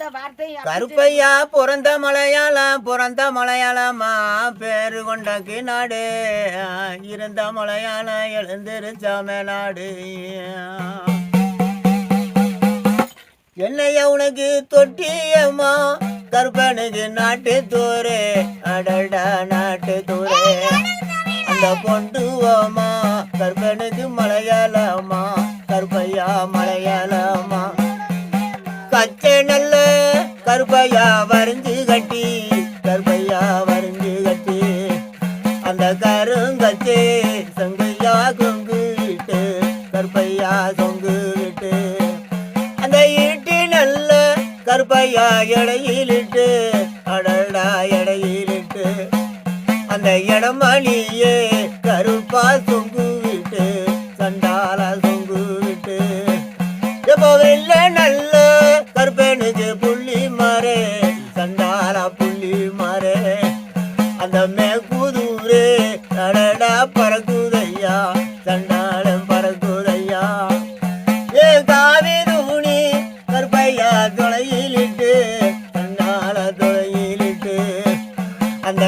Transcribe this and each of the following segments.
கருப்பையா பிறந்த மலையாளமா பேரு கொண்ட நாடு இருந்த மலையாள எழுந்திருச்சாம நாடு என்னைய உனக்கு தொட்டியம்மா கருப்பனுக்கு நாட்டு தூரே அடடா நாட்டு தூரே அந்த கொண்டுவோமா கருப்பனுக்கு மலையாளமா கருப்பையா மலையாளமா கச்சை நல்ல கருப்பையா வரைஞ்சு கட்டி கருப்பையா வரைஞ்சு கட்டி அந்த கருங்கச்சே சங்கையா கொங்கு விட்டு கருப்பையா சொங்கு விட்டு அந்த ஈட்டி நல்ல கருப்பையா இடையிலிட்டு அடடா இடையிலிட்டு அந்த இடமணியே கருப்பா சொங்கு விட்டு சண்டாலா சொங்கு விட்டு எப்போ வெள்ள நல்ல கருப்பனுக்கு புள்ளி மாறே சண்டாலா புள்ளி மாறே அந்த மேற்குதூரே அடடா பறக்குதையா சண்டாலம் பறக்குதையா ஏ காவி தூணி கருப்பையா தொலையிலிட்டு சண்டால தொலையிலிட்டு அந்த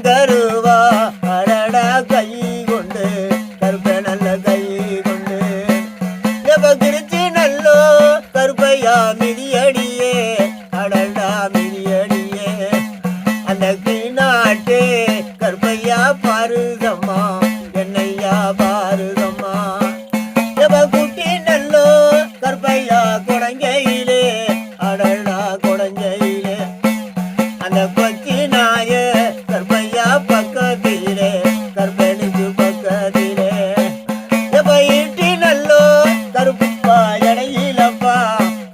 கருவா அடடா கை கொண்டு கருப்ப நல்ல கை கொண்டு எப்ப கிருச்சி நல்லோ கருப்பையா மிதியடியே அடடா மிதியடியே அந்த கீநாட்டே கருப்பையா பாருதம்மா என்னையா பாருதம்மா எப்ப குட்டி நல்லோ கருப்பையா கொடங்கையிலே அடடா கொடங்கையிலே அந்த கொச்சி நாய கருப்பையா பக்கத்திலே கருப்பனுக்கு பக்கத்திலே எப்ப ஈட்டி நல்லோ கருப்பா இடையிலப்பா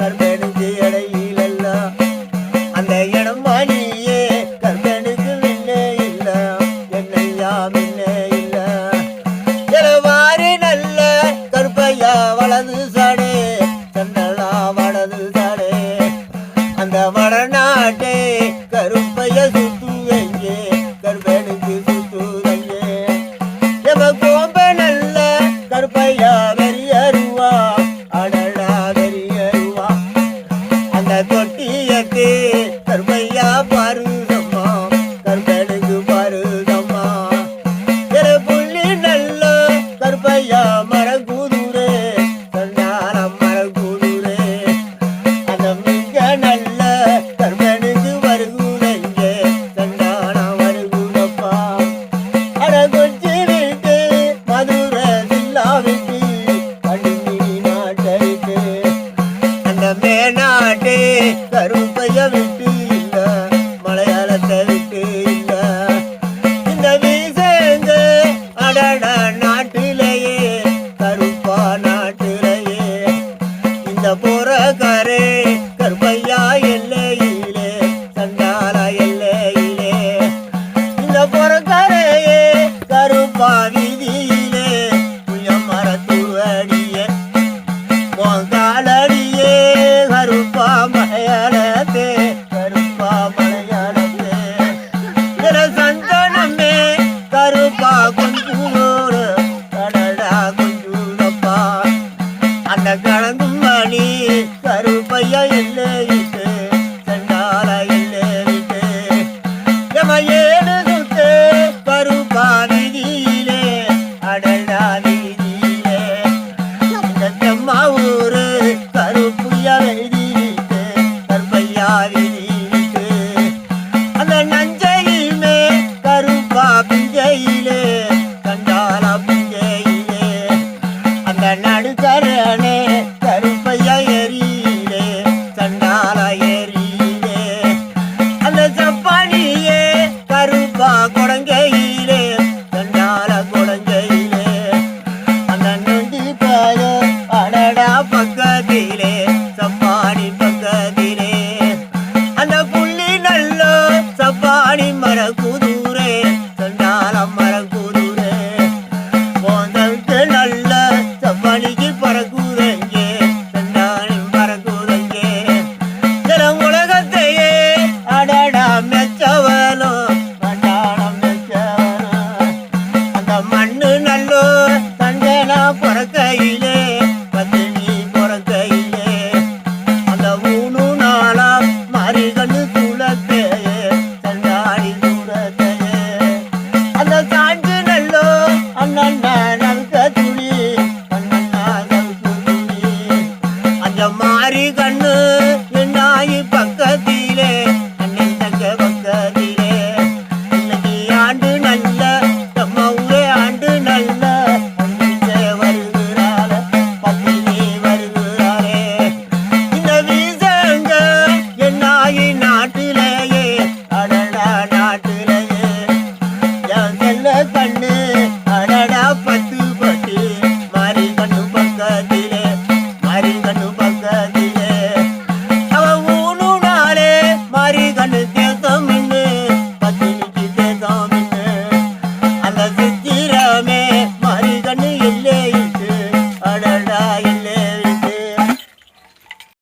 கருப்பனுக்கு இடையிலல்ல அந்த இடம் மணியே கருப்பனுக்கு முன்னே இல்ல என்னையா முன்னே இல்ல வாரி நல்ல கருப்பையா வலது சாடே சண்டலா வலது சாடே அந்த வடநாட்டே கருப்பைய சுத்துவங்கே கருப்பனுக்கு சுத்துவங்கே எம கோம்ப நல்ல கருப்பையா வெறியருவா அடடா வெறியருவா அந்த தொட்டியத்தே கருப்பையா பாருதம்மா கருப்பனுக்கு பாருதம்மா புள்ளி நல்ல கருப்பையா மரகுதுரே சண்டாரம் மரகுதுரே அந்த மிக நல்ல கருப்பனுக்கு வருகுதைங்க சண்டாரம் வருகுதப்பா அட கொச்சி விட்டு மதுரை ஜில்லா விட்டு கடுங்கி நாட்டை விட்டு அந்த மேநாட்டே கருப்பைய விட்டு இல்ல மலையாளத்தை விட்டு இல்ல இந்த வீசங்க அடடா நாட்டிலேயே கருப்பா நாட்டிலேயே இந்த புறக்கரே கருப்பையா எல்லையிலே சண்டாலா எல்லையிலே இந்த புறக்கரையே கருப்பா வீதியிலே புளியம் மரத்துவடியே காலடியே கருப்பா மலையாளத்தே கருப்பா மலையாளத்தே சந்தனமே கருப்பா கொஞ்சூரோடு கடடா கொஞ்சூரப்பா அந்த கலங்கும் மணி கருப்பையா எல்லையிட்டு சண்டால எல்லையிட்டு எம ஏழு சுத்து கருப்பா வீதியிலே அடடா வீதியிலே இந்த தெம்மா ஊரு கருப்பையா எழுதிட்டு கருப்பையா வீதியிட்டு அந்த நஞ்சையுமே கருப்பா பிஞ்சையிலே சண்டாலா பிஞ்சையிலே அந்த நடுக்கரணே கருப்பையா ஏரியிலே சண்டாலா ஏரியிலே அந்த சப்பானியே கருப்பா கொடங்கையிலே சண்டாலா கொடங்கையிலே அந்த நொண்டி பாய அடடா பக்கத்திலே சப்பானி பக்கத்திலே அந்த புள்ளி நல்ல சப்பானி மரகுதூரே சண்டாலம் மரகுதூரே போந்தவிட்டு நல்ல சப்பானிக்கு பறக்குதங்கே சண்டாலம் பறக்குதங்கே கண்ணு